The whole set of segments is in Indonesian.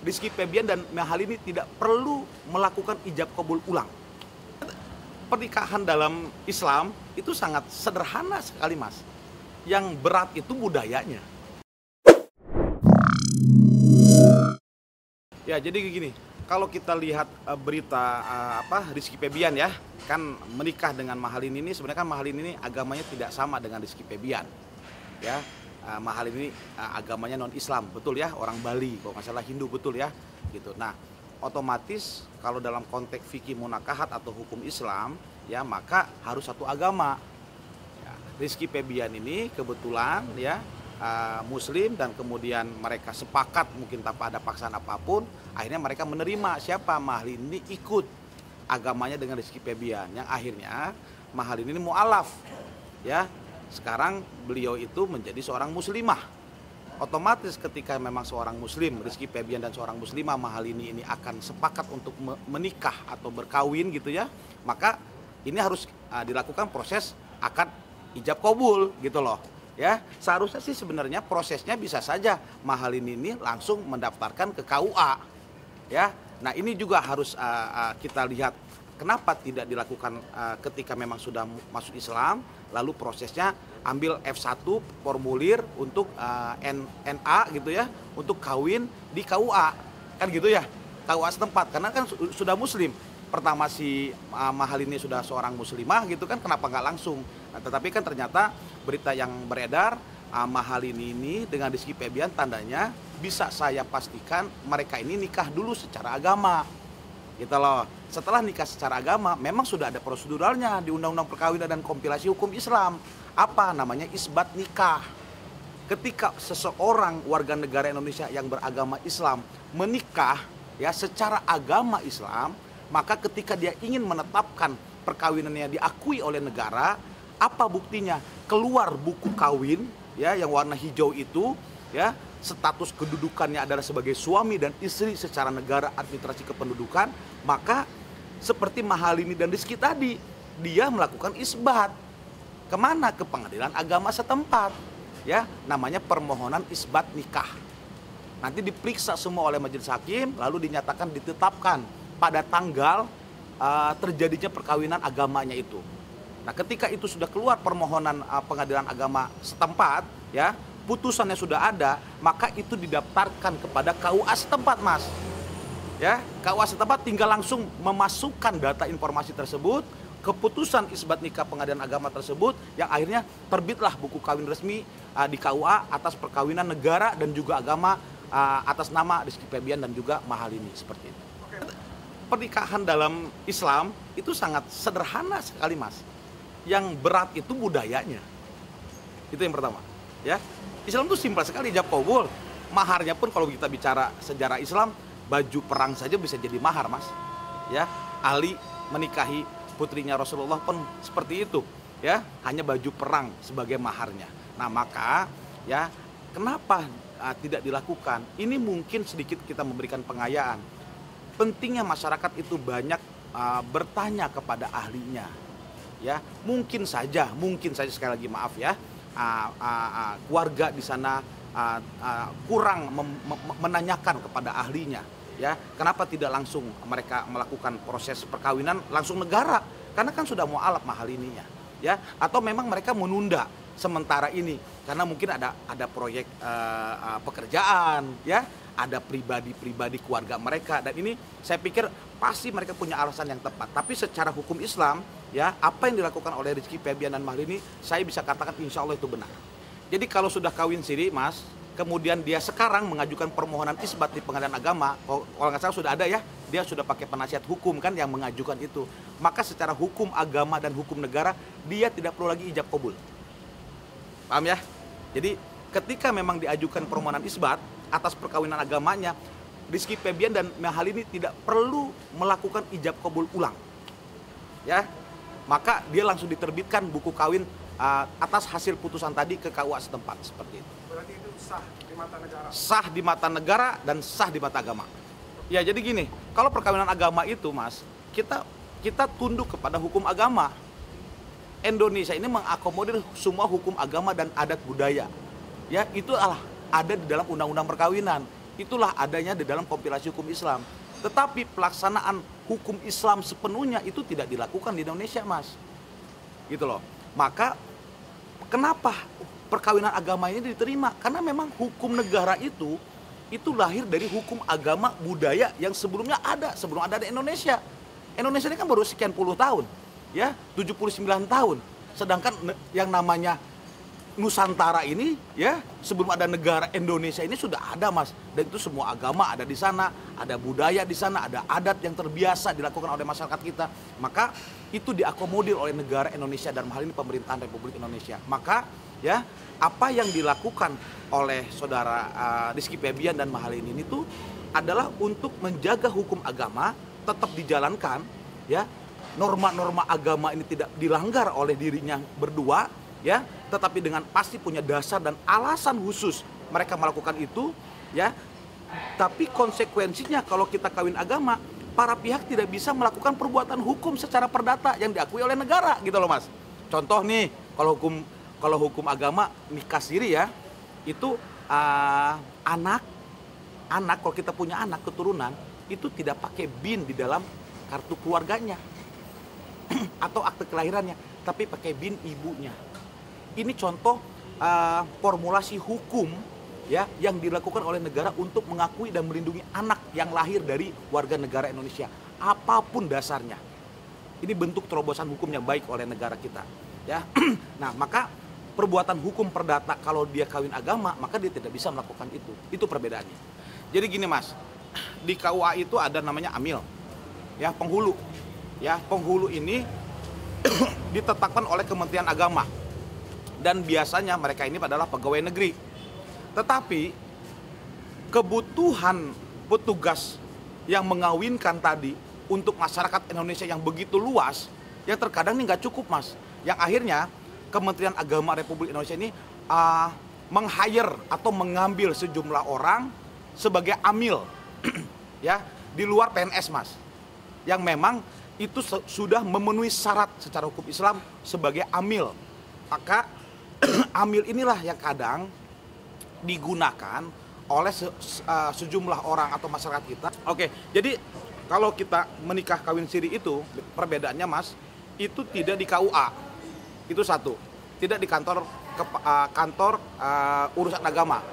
Rizky Febian dan Mahalini tidak perlu melakukan ijab kabul ulang. Pernikahan dalam Islam itu sangat sederhana sekali, Mas. Yang berat itu budayanya. Ya, jadi gini, kalau kita lihat berita Rizky Febian ya, kan menikah dengan Mahalini ini, sebenarnya kan Mahalini ini agamanya tidak sama dengan Rizky Febian. Ya, Mahalini agamanya non-Islam, betul ya, orang Bali, kalau nggak salah Hindu, betul ya, gitu. Nah, otomatis kalau dalam konteks fikih munakahat atau hukum Islam, ya maka harus satu agama. Ya, Rizky Febian ini kebetulan ya Muslim dan kemudian mereka sepakat mungkin tanpa ada paksaan apapun, akhirnya mereka menerima siapa Mahalini ikut agamanya dengan Rizky Febian, yang akhirnya Mahalini ini mu'alaf, ya. Sekarang beliau itu menjadi seorang muslimah. Otomatis ketika memang seorang muslim, Rizky Febian dan seorang muslimah Mahalini ini akan sepakat untuk menikah atau berkawin gitu ya, maka ini harus dilakukan proses akad ijab kabul gitu loh. Ya, seharusnya sih sebenarnya prosesnya bisa saja Mahalini ini langsung mendaftarkan ke KUA. Ya. Nah, ini juga harus kita lihat kenapa tidak dilakukan ketika memang sudah masuk Islam, lalu prosesnya ambil F1 formulir untuk NA gitu ya, untuk kawin di KUA. Kan gitu ya, KUA setempat, karena kan sudah muslim. Pertama si Mahalini sudah seorang muslimah gitu kan, kenapa nggak langsung? Nah, tetapi kan ternyata berita yang beredar Mahalini ini dengan Rizky Febian tandanya bisa saya pastikan mereka ini nikah dulu secara agama. Gitu loh. Setelah nikah secara agama memang sudah ada proseduralnya di Undang-Undang Perkawinan dan Kompilasi Hukum Islam. Apa namanya? Isbat nikah. Ketika seseorang warga negara Indonesia yang beragama Islam menikah ya secara agama Islam, maka ketika dia ingin menetapkan perkawinannya diakui oleh negara, apa buktinya? Keluar buku kawin ya yang warna hijau itu ya, status kedudukannya adalah sebagai suami dan istri secara negara administrasi kependudukan, maka seperti Mahalini dan Rizky tadi, dia melakukan isbat. Kemana? Ke pengadilan agama setempat. Ya, namanya permohonan isbat nikah. Nanti diperiksa semua oleh majelis hakim, lalu dinyatakan ditetapkan pada tanggal terjadinya perkawinan agamanya itu. Nah, ketika itu sudah keluar permohonan pengadilan agama setempat, ya, putusannya sudah ada, maka itu didaftarkan kepada KUA setempat, Mas. Ya, KUA setempat tinggal langsung memasukkan data informasi tersebut, keputusan isbat nikah pengadilan agama tersebut, yang akhirnya terbitlah buku kawin resmi di KUA atas perkawinan negara dan juga agama atas nama Rizky Febian dan juga Mahalini, seperti itu. Pernikahan dalam Islam itu sangat sederhana sekali, Mas. Yang berat itu budayanya. Itu yang pertama, ya. Islam itu simpel sekali, ijab kabul. Maharnya pun kalau kita bicara sejarah Islam, baju perang saja bisa jadi mahar, Mas. Ya, Ali menikahi putrinya Rasulullah pun seperti itu, ya. Hanya baju perang sebagai maharnya. Nah, maka ya, kenapa tidak dilakukan? Ini mungkin sedikit kita memberikan pengayaan. Pentingnya masyarakat itu banyak bertanya kepada ahlinya. Ya, mungkin saja sekali lagi maaf ya, keluarga di sana kurang menanyakan kepada ahlinya, ya. Kenapa tidak langsung mereka melakukan proses perkawinan langsung negara? Karena kan sudah mu'alaf Mahalininya, ya. Atau memang mereka menunda sementara ini karena mungkin ada proyek pekerjaan, ya. Ada pribadi keluarga mereka, dan ini saya pikir pasti mereka punya alasan yang tepat. Tapi secara hukum Islam, ya, apa yang dilakukan oleh Rizky Febian dan Mahalini, saya bisa katakan insya Allah itu benar. Jadi kalau sudah kawin siri, Mas, kemudian dia sekarang mengajukan permohonan isbat di pengadilan agama, kalau nggak salah sudah ada ya, dia sudah pakai penasihat hukum kan yang mengajukan itu. Maka secara hukum agama dan hukum negara, dia tidak perlu lagi ijab kabul. Paham ya? Jadi ketika memang diajukan permohonan isbat atas perkawinan agamanya, Rizky Febian dan Mahalini tidak perlu melakukan ijab kabul ulang. Ya. Maka dia langsung diterbitkan buku kawin atas hasil putusan tadi ke KUA setempat, seperti itu. Berarti itu sah di mata negara? Sah di mata negara dan sah di mata agama. Ya, jadi gini, kalau perkawinan agama itu, Mas, kita tunduk kepada hukum agama. Indonesia ini mengakomodir semua hukum agama dan adat budaya. Ya, itu ada di dalam undang-undang perkawinan. Itulah adanya di dalam kompilasi hukum Islam. Tetapi pelaksanaan hukum Islam sepenuhnya itu tidak dilakukan di Indonesia, Mas. Gitu loh. Maka kenapa perkawinan agama ini diterima? Karena memang hukum negara itu lahir dari hukum agama budaya yang sebelumnya ada, sebelum ada di Indonesia. Indonesia ini kan baru sekian puluh tahun, ya, 79 tahun. Sedangkan yang namanya Nusantara ini, ya, sebelum ada negara Indonesia ini sudah ada, Mas. Dan itu semua agama ada di sana, ada budaya di sana, ada adat yang terbiasa dilakukan oleh masyarakat kita. Maka itu diakomodir oleh negara Indonesia dan hal ini pemerintahan Republik Indonesia. Maka, ya, apa yang dilakukan oleh saudara Rizky Febian dan Mahalini itu adalah untuk menjaga hukum agama tetap dijalankan, ya. Norma-norma agama ini tidak dilanggar oleh dirinya berdua, ya, tetapi dengan pasti punya dasar dan alasan khusus mereka melakukan itu, ya. Tapi konsekuensinya kalau kita kawin agama, para pihak tidak bisa melakukan perbuatan hukum secara perdata yang diakui oleh negara, gitu loh, Mas. Contoh nih, kalau hukum agama nikah siri, ya, itu anak kalau kita punya anak keturunan itu tidak pakai BIN di dalam kartu keluarganya atau akte kelahirannya, tapi pakai BIN ibunya. Ini contoh formulasi hukum, ya, yang dilakukan oleh negara untuk mengakui dan melindungi anak yang lahir dari warga negara Indonesia, apapun dasarnya. Ini bentuk terobosan hukum yang baik oleh negara kita, ya. Nah, maka perbuatan hukum perdata kalau dia kawin agama, maka dia tidak bisa melakukan itu. Itu perbedaannya. Jadi gini, Mas, di KUA itu ada namanya amil, ya, penghulu. Ya, penghulu ini ditetapkan oleh Kementerian Agama. Dan biasanya mereka ini adalah pegawai negeri. Tetapi kebutuhan petugas yang mengawinkan tadi untuk masyarakat Indonesia yang begitu luas, yang terkadang ini nggak cukup, Mas. Yang akhirnya Kementerian Agama Republik Indonesia ini meng-hire atau mengambil sejumlah orang sebagai amil, ya, di luar PNS, Mas, yang memang itu sudah memenuhi syarat secara hukum Islam sebagai amil. Maka amil inilah yang kadang digunakan oleh sejumlah orang atau masyarakat kita. Oke, jadi kalau kita menikah kawin siri itu perbedaannya, Mas, itu tidak di KUA. Itu satu. Tidak di kantor urusan agama.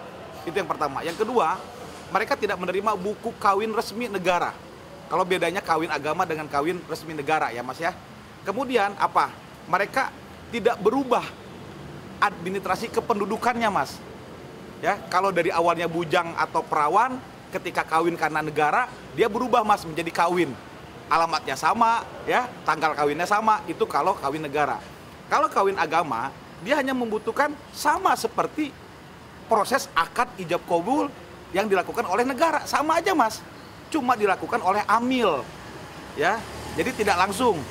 Itu yang pertama. Yang kedua, mereka tidak menerima buku kawin resmi negara. Kalau bedanya kawin agama dengan kawin resmi negara, ya, Mas, ya. Kemudian apa? Mereka tidak berubah administrasi kependudukannya, Mas. Ya, kalau dari awalnya bujang atau perawan, ketika kawin karena negara, dia berubah, Mas, menjadi kawin. Alamatnya sama, ya, tanggal kawinnya sama, itu kalau kawin negara. Kalau kawin agama, dia hanya membutuhkan sama seperti proses akad ijab kabul yang dilakukan oleh negara, sama aja, Mas. Cuma dilakukan oleh amil, ya. Jadi tidak langsung,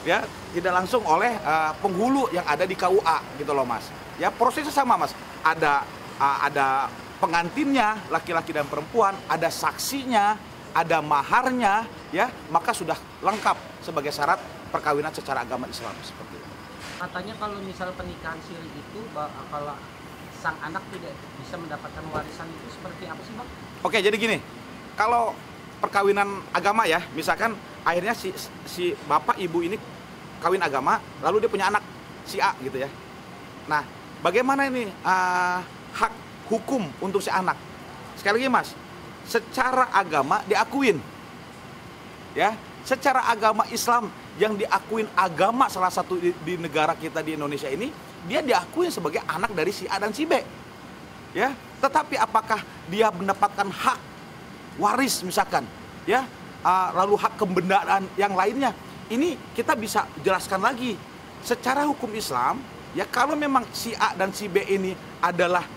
ya, tidak langsung oleh penghulu yang ada di KUA, gitu loh, Mas. Ya, prosesnya sama, Mas. Ada pengantinnya, laki-laki dan perempuan, ada saksinya, ada maharnya, ya, maka sudah lengkap sebagai syarat perkawinan secara agama Islam, seperti itu. Katanya kalau misal pernikahan siri itu, kalau sang anak tidak bisa mendapatkan warisan itu seperti apa sih, Bang? Oke, jadi gini, kalau perkawinan agama, ya, misalkan akhirnya si bapak ibu ini kawin agama, lalu dia punya anak si A, gitu ya. Nah, bagaimana ini hak hukum untuk si anak? Sekali lagi, Mas, secara agama diakuin, ya, secara agama Islam yang diakuin agama salah satu di negara kita di Indonesia ini, dia diakuin sebagai anak dari si A dan si B, ya. Tetapi apakah dia mendapatkan hak waris misalkan, ya, lalu hak kebendaan yang lainnya, ini kita bisa jelaskan lagi secara hukum Islam, ya. Kalau memang si A dan si B ini adalah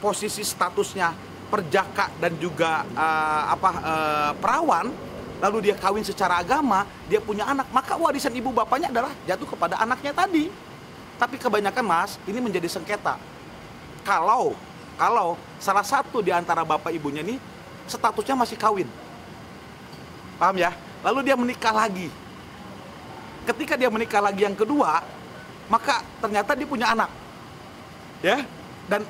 posisi statusnya perjaka dan juga perawan, lalu dia kawin secara agama, dia punya anak, maka warisan ibu bapaknya adalah jatuh kepada anaknya tadi. Tapi kebanyakan, Mas, ini menjadi sengketa. Kalau salah satu di antara bapak ibunya ini statusnya masih kawin, paham ya? Lalu dia menikah lagi. Ketika dia menikah lagi yang kedua, maka ternyata dia punya anak, ya. Dan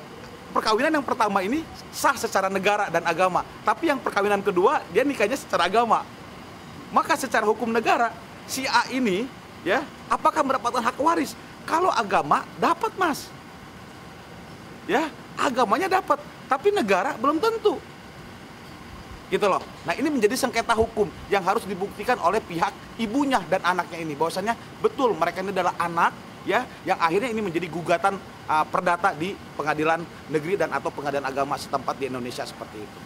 perkawinan yang pertama ini sah secara negara dan agama, tapi yang perkawinan kedua dia nikahnya secara agama. Maka secara hukum negara si A ini ya apakah mendapatkan hak waris? Kalau agama dapat, Mas. Ya, agamanya dapat, tapi negara belum tentu. Gitu loh. Nah, ini menjadi sengketa hukum yang harus dibuktikan oleh pihak ibunya dan anaknya ini, bahwasanya betul mereka ini adalah anak ya yang akhirnya ini menjadi gugatan perdata di pengadilan negeri dan atau pengadilan agama setempat di Indonesia seperti itu.